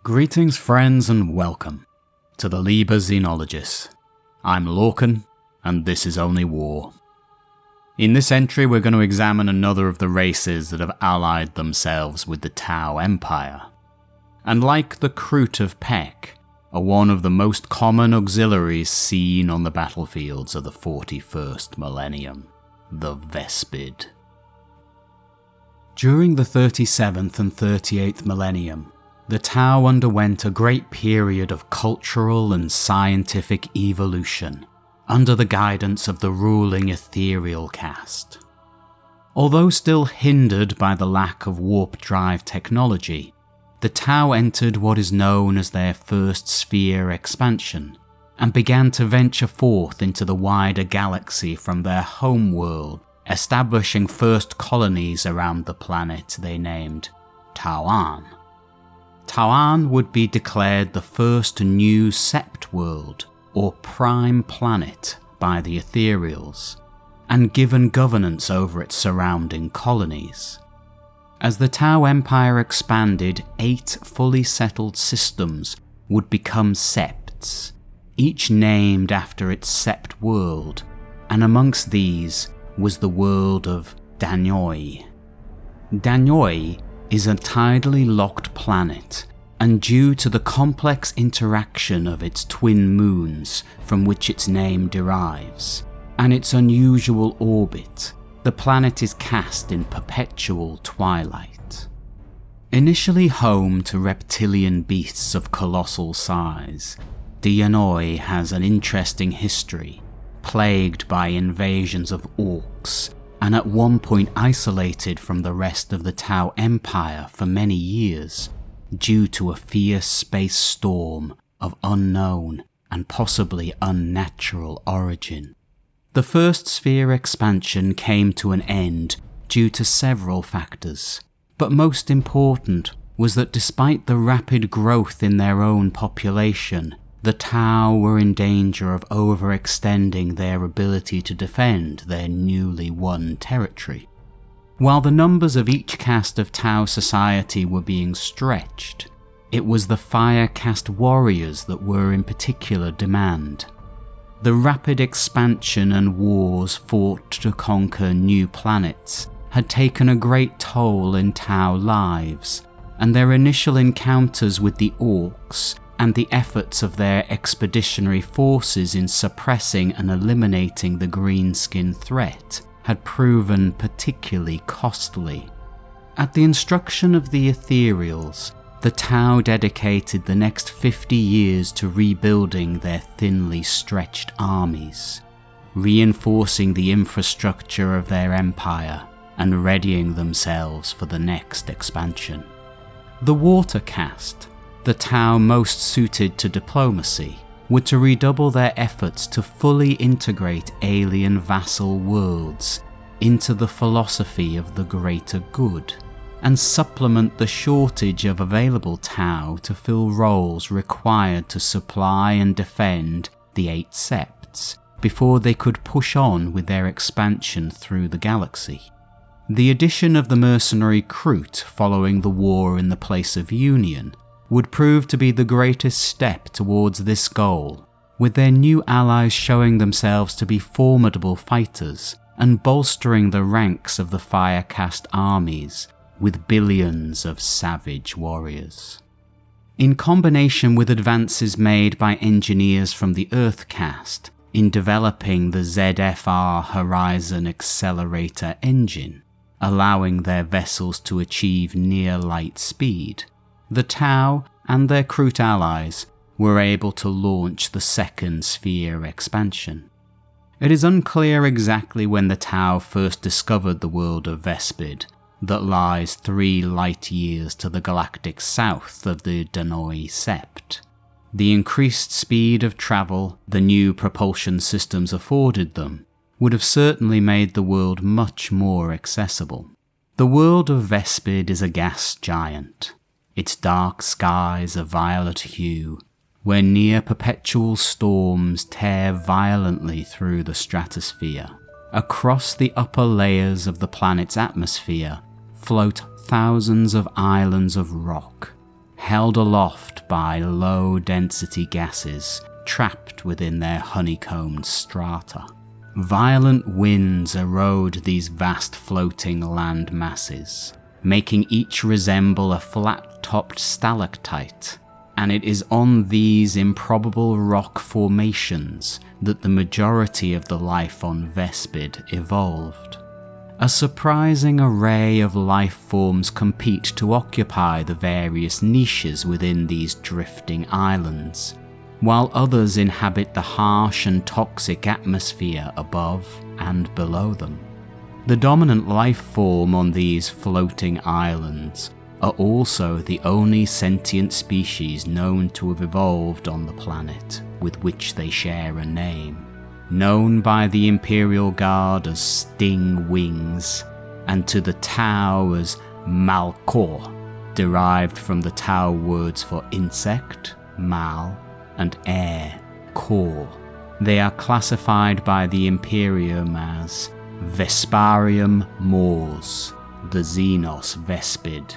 Greetings friends and welcome to the Liber Xenologist. I'm Lorcan and this is Only War. In this entry we're going to examine another of the races that have allied themselves with the Tau Empire, and like the Kroot of Pek, are one of the most common auxiliaries seen on the battlefields of the 41st millennium, the Vespid. During the 37th and 38th millennium, the Tau underwent a great period of cultural and scientific evolution under the guidance of the ruling ethereal caste. Although still hindered by the lack of warp drive technology, the Tau entered what is known as their first sphere expansion and began to venture forth into the wider galaxy from their home world, establishing first colonies around the planet they named Tauan. Tauan would be declared the first new Sept world, or prime planet, by the Ethereals, and given governance over its surrounding colonies. As the Tau Empire expanded, 8 fully settled systems would become Septs, each named after its Sept world, and amongst these was the world of Danyoi. Danyoi is a tidally locked planet, and due to the complex interaction of its twin moons from which its name derives, and its unusual orbit, the planet is cast in perpetual twilight. Initially home to reptilian beasts of colossal size, Danyoi has an interesting history, plagued by invasions of orcs, and at one point isolated from the rest of the Tau Empire for many years, due to a fierce space storm of unknown and possibly unnatural origin. The first sphere expansion came to an end due to several factors, but most important was that despite the rapid growth in their own population, the Tau were in danger of overextending their ability to defend their newly won territory. While the numbers of each caste of Tau society were being stretched, it was the fire caste warriors that were in particular demand. The rapid expansion and wars fought to conquer new planets had taken a great toll in Tau lives, and their initial encounters with the orcs and the efforts of their expeditionary forces in suppressing and eliminating the greenskin threat had proven particularly costly. At the instruction of the Ethereals, the Tau dedicated the next 50 years to rebuilding their thinly stretched armies, reinforcing the infrastructure of their empire and readying themselves for the next expansion. The Water Caste, the Tau most suited to diplomacy, were to redouble their efforts to fully integrate alien vassal worlds into the philosophy of the greater good, and supplement the shortage of available Tau to fill roles required to supply and defend the 8 Septs before they could push on with their expansion through the galaxy. The addition of the mercenary Kroot following the war in the Place of Union would prove to be the greatest step towards this goal, with their new allies showing themselves to be formidable fighters and bolstering the ranks of the fire caste armies with billions of savage warriors. In combination with advances made by engineers from the Earth caste in developing the ZFR Horizon Accelerator engine, allowing their vessels to achieve near light speed, the Tau and their Kroot allies were able to launch the second sphere expansion. It is unclear exactly when the Tau first discovered the world of Vespid, that lies 3 light years to the galactic south of the Danyoi Sept. The increased speed of travel the new propulsion systems afforded them would have certainly made the world much more accessible. The world of Vespid is a gas giant, its dark skies a violet hue, where near perpetual storms tear violently through the stratosphere. Across the upper layers of the planet's atmosphere float thousands of islands of rock, held aloft by low-density gases trapped within their honeycombed strata. Violent winds erode these vast floating land masses, making each resemble a flat-topped stalactite, and it is on these improbable rock formations that the majority of the life on Vespid evolved. A surprising array of life forms compete to occupy the various niches within these drifting islands, while others inhabit the harsh and toxic atmosphere above and below them. The dominant life form on these floating islands are also the only sentient species known to have evolved on the planet with which they share a name, known by the Imperial Guard as Sting Wings, and to the Tau as Malkor, derived from the Tau words for insect, mal, and air, core. They are classified by the Imperium as Vesparium mors, the Xenos Vespid.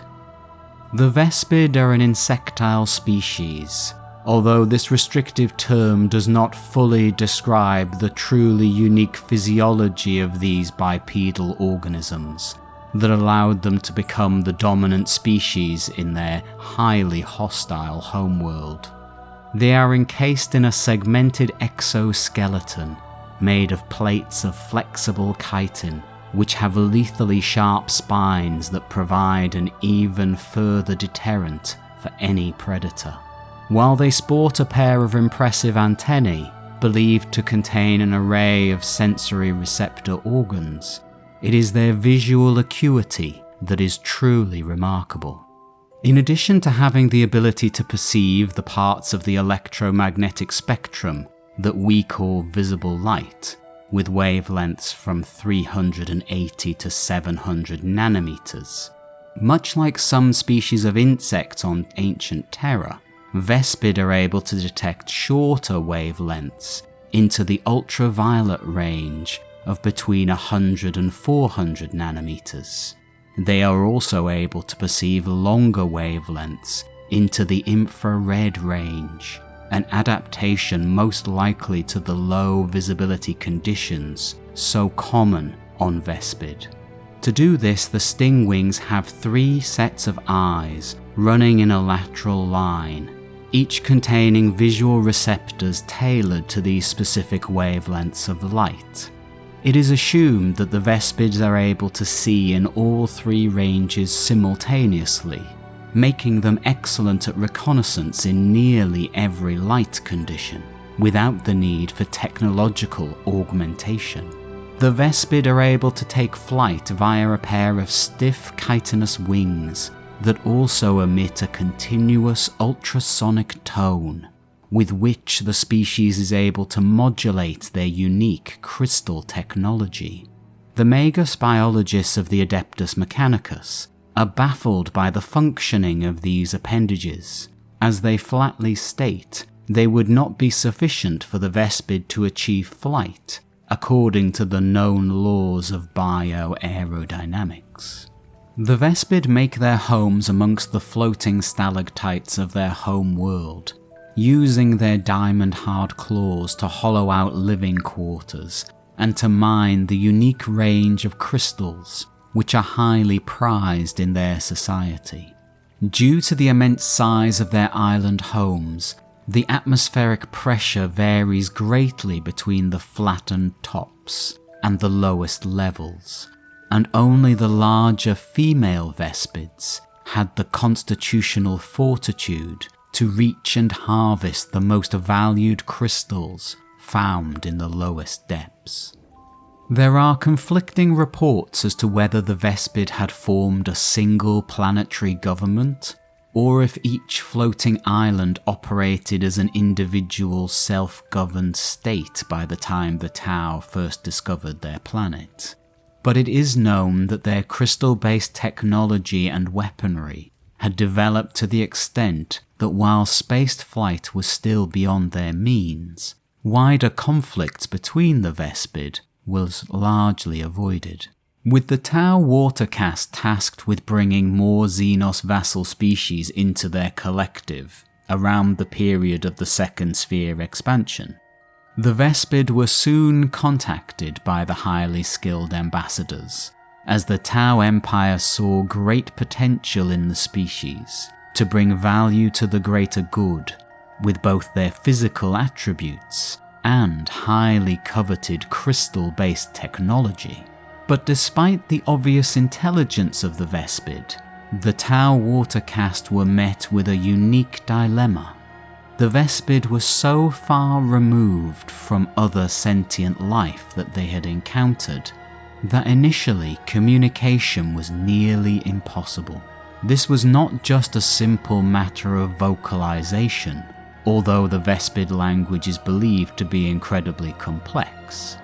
The Vespid are an insectile species, although this restrictive term does not fully describe the truly unique physiology of these bipedal organisms that allowed them to become the dominant species in their highly hostile homeworld. They are encased in a segmented exoskeleton made of plates of flexible chitin, which have lethally sharp spines that provide an even further deterrent for any predator. While they sport a pair of impressive antennae, believed to contain an array of sensory receptor organs, it is their visual acuity that is truly remarkable. In addition to having the ability to perceive the parts of the electromagnetic spectrum that we call visible light, with wavelengths from 380 to 700 nanometers, much like some species of insects on ancient Terra, Vespid are able to detect shorter wavelengths into the ultraviolet range of between 100 and 400 nanometers. They are also able to perceive longer wavelengths into the infrared range, an adaptation most likely to the low visibility conditions so common on Vespid. To do this, the stingwings have 3 sets of eyes running in a lateral line, each containing visual receptors tailored to these specific wavelengths of light. It is assumed that the Vespids are able to see in all 3 ranges simultaneously, making them excellent at reconnaissance in nearly every light condition, without the need for technological augmentation. The Vespid are able to take flight via a pair of stiff chitinous wings that also emit a continuous ultrasonic tone, with which the species is able to modulate their unique crystal technology. The Magus biologists of the Adeptus Mechanicus are baffled by the functioning of these appendages, as they flatly state they would not be sufficient for the Vespid to achieve flight, according to the known laws of bioaerodynamics. The Vespid make their homes amongst the floating stalactites of their home world, using their diamond-hard claws to hollow out living quarters and to mine the unique range of crystals which are highly prized in their society. Due to the immense size of their island homes, the atmospheric pressure varies greatly between the flattened tops and the lowest levels, and only the larger female Vespids had the constitutional fortitude to reach and harvest the most valued crystals found in the lowest depths. There are conflicting reports as to whether the Vespid had formed a single planetary government, or if each floating island operated as an individual self-governed state by the time the Tau first discovered their planet. But it is known that their crystal-based technology and weaponry had developed to the extent that while spaced flight was still beyond their means, wider conflicts between the Vespid was largely avoided. With the Tau Watercast tasked with bringing more Xenos vassal species into their collective around the period of the Second Sphere expansion, the Vespid were soon contacted by the highly skilled ambassadors, as the Tau Empire saw great potential in the species to bring value to the greater good with both their physical attributes and highly coveted crystal-based technology. But despite the obvious intelligence of the Vespid, the Tau Watercast were met with a unique dilemma. The Vespid were so far removed from other sentient life that they had encountered that initially communication was nearly impossible. This was not just a simple matter of vocalization, although the Vespid language is believed to be incredibly complex,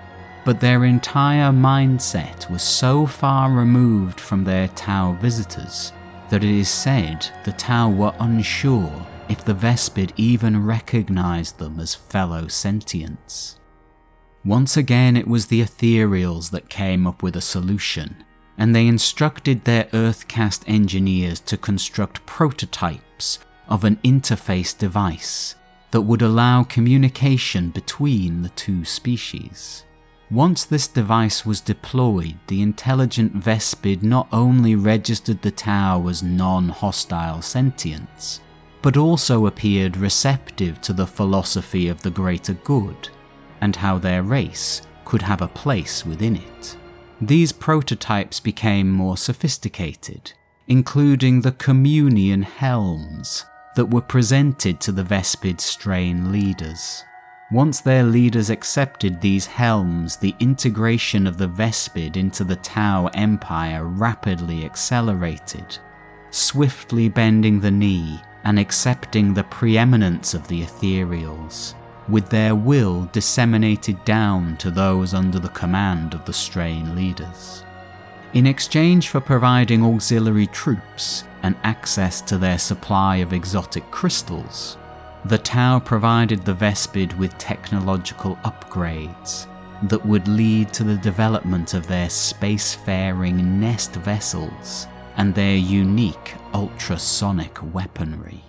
but their entire mindset was so far removed from their Tau visitors that it is said the Tau were unsure if the Vespid even recognized them as fellow sentients. Once again, it was the Ethereals that came up with a solution, and they instructed their Earthcast engineers to construct prototypes of an interface device that would allow communication between the two species. Once this device was deployed, the intelligent Vespid not only registered the Tau as non-hostile sentients, but also appeared receptive to the philosophy of the greater good, and how their race could have a place within it. These prototypes became more sophisticated, including the Communion Helms that were presented to the Vespid strain leaders. Once their leaders accepted these helms, the integration of the Vespid into the Tau Empire rapidly accelerated, swiftly bending the knee and accepting the preeminence of the Ethereals, with their will disseminated down to those under the command of the strain leaders. In exchange for providing auxiliary troops and access to their supply of exotic crystals, the Tau provided the Vespid with technological upgrades that would lead to the development of their spacefaring nest vessels and their unique ultrasonic weaponry.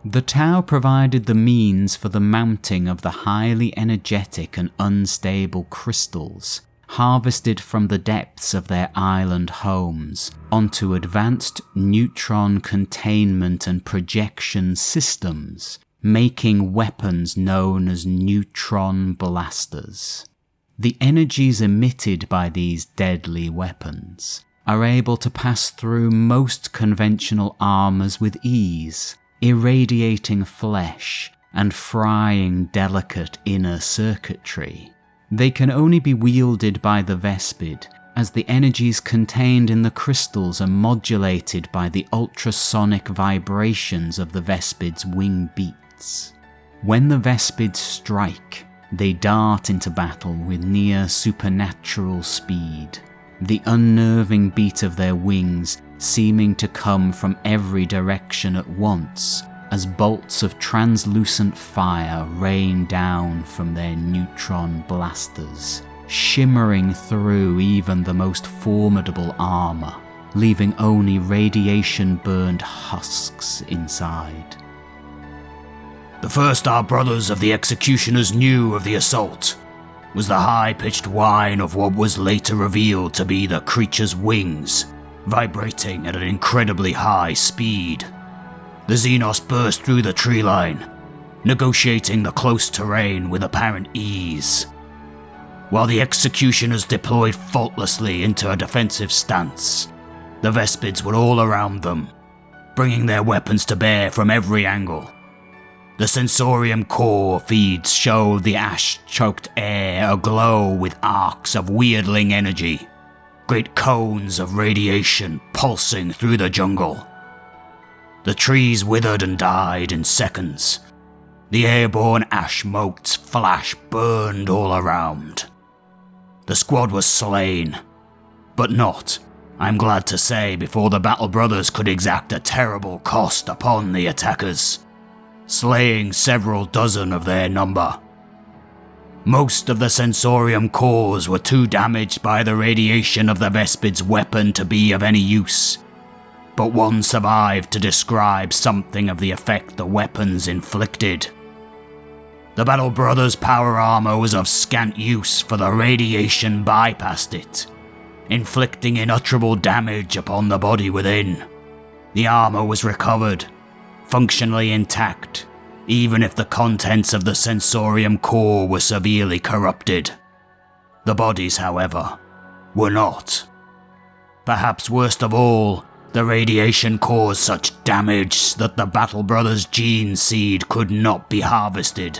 The Tau provided the means for the mounting of the highly energetic and unstable crystals harvested from the depths of their island homes onto advanced neutron containment and projection systems, making weapons known as neutron blasters. The energies emitted by these deadly weapons are able to pass through most conventional armors with ease, irradiating flesh and frying delicate inner circuitry. They can only be wielded by the Vespid, as the energies contained in the crystals are modulated by the ultrasonic vibrations of the Vespid's wing beats. When the Vespids strike, they dart into battle with near supernatural speed, the unnerving beat of their wings seeming to come from every direction at once, as bolts of translucent fire rain down from their neutron blasters, shimmering through even the most formidable armor, leaving only radiation-burned husks inside. The first our brothers of the Executioners knew of the assault was the high-pitched whine of what was later revealed to be the creature's wings, vibrating at an incredibly high speed. The Xenos burst through the tree line, negotiating the close terrain with apparent ease, while the Executioners deployed faultlessly into a defensive stance. The Vespids were all around them, bringing their weapons to bear from every angle. The Sensorium core feeds showed the ash-choked air aglow with arcs of weirdling energy, great cones of radiation pulsing through the jungle. The trees withered and died in seconds. The airborne ash motes flash burned all around. The squad was slain, but not, I'm glad to say, before the Battle Brothers could exact a terrible cost upon the attackers, slaying several dozen of their number. Most of the sensorium cores were too damaged by the radiation of the Vespid's weapon to be of any use, but one survived to describe something of the effect the weapons inflicted. The Battle Brothers' power armor was of scant use, for the radiation bypassed it, inflicting unutterable damage upon the body within. The armor was recovered, functionally intact, even if the contents of the sensorium core were severely corrupted. The bodies, however, were not. Perhaps worst of all, the radiation caused such damage that the Battle Brothers' gene seed could not be harvested,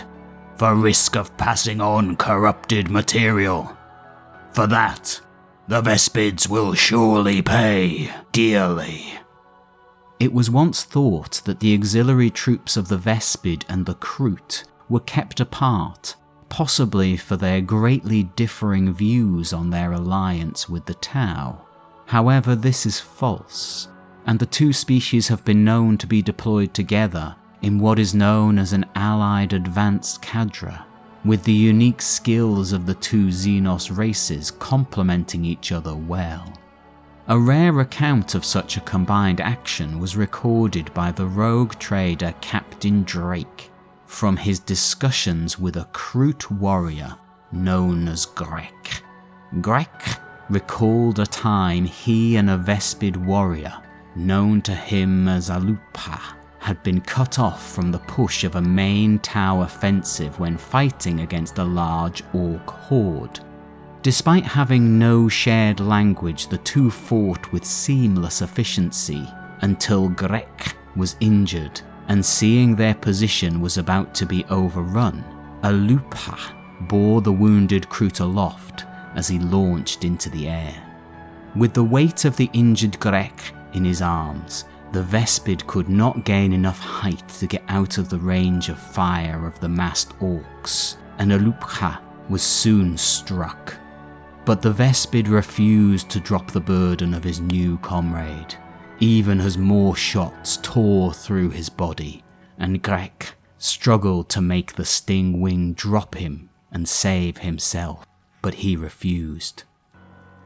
for risk of passing on corrupted material. For that, the Vespids will surely pay dearly. It was once thought that the auxiliary troops of the Vespid and the Kroot were kept apart, possibly for their greatly differing views on their alliance with the Tau. However, this is false, and the two species have been known to be deployed together in what is known as an allied advanced cadre, with the unique skills of the two Xenos races complementing each other well. A rare account of such a combined action was recorded by the rogue trader Captain Drake from his discussions with a Kroot warrior known as Grek. Grek recalled a time he and a Vespid warrior, known to him as Alupha, had been cut off from the push of a main Tau offensive when fighting against a large Orc horde. Despite having no shared language, the two fought with seamless efficiency until Grek was injured, and seeing their position was about to be overrun, Alupha bore the wounded Kroot aloft as he launched into the air. With the weight of the injured Grek in his arms, the Vespid could not gain enough height to get out of the range of fire of the massed Orcs, and Alupha was soon struck. But the Vespid refused to drop the burden of his new comrade, even as more shots tore through his body, and Grek struggled to make the Sting Wing drop him and save himself, but he refused.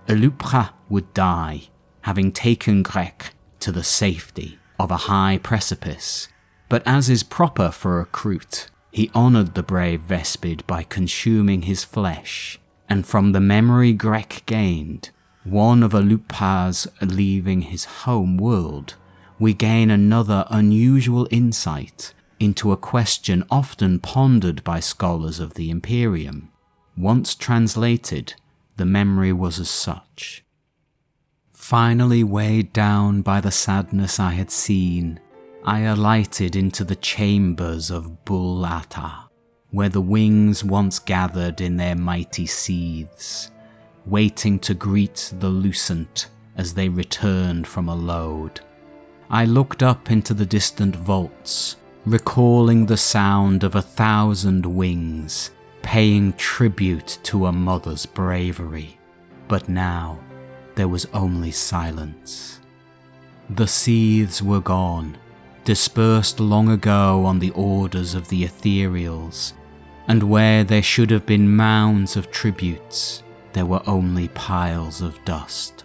Alupha would die, having taken Grek to the safety of a high precipice, but as is proper for a Kroot, he honoured the brave Vespid by consuming his flesh, and from the memory Grek gained, one of Alupha's leaving his home world, we gain another unusual insight into a question often pondered by scholars of the Imperium. Once translated, the memory was as such. Finally weighed down by the sadness I had seen, I alighted into the chambers of Bul-Ata, where the wings once gathered in their mighty seeths, waiting to greet the Lucent as they returned from a load. I looked up into the distant vaults, recalling the sound of 1,000 wings, paying tribute to a mother's bravery. But now, there was only silence. The seeths were gone, dispersed long ago on the orders of the Ethereals, and where there should have been mounds of tributes, there were only piles of dust.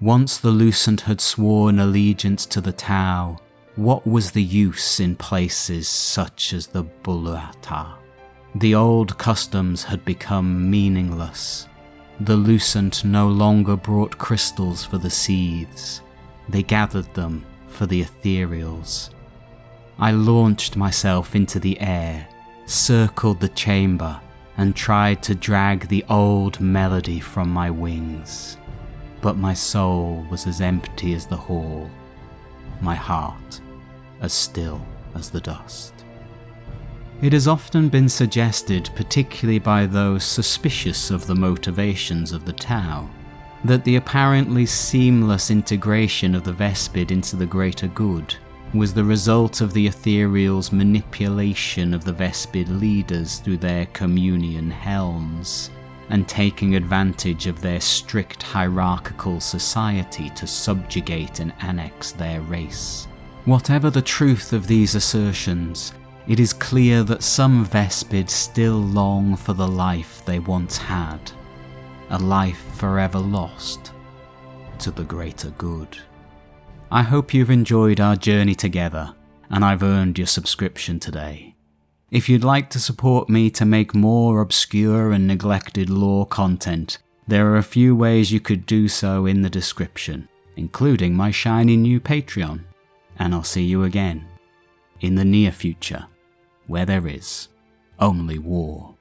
Once the Lucent had sworn allegiance to the Tau, what was the use in places such as the Bul-Ata? The old customs had become meaningless. The Lucent no longer brought crystals for the seeths, they gathered them for the Ethereals. I launched myself into the air, circled the chamber, and tried to drag the old melody from my wings. But my soul was as empty as the hall, my heart as still as the dust. It has often been suggested, particularly by those suspicious of the motivations of the Tau, that the apparently seamless integration of the Vespid into the greater good was the result of the Ethereal's manipulation of the Vespid leaders through their communion helms, and taking advantage of their strict hierarchical society to subjugate and annex their race. Whatever the truth of these assertions, it is clear that some Vespids still long for the life they once had, a life forever lost to the greater good. I hope you've enjoyed our journey together, and I've earned your subscription today. If you'd like to support me to make more obscure and neglected lore content, there are a few ways you could do so in the description, including my shiny new Patreon. And I'll see you again in the near future, where there is only war.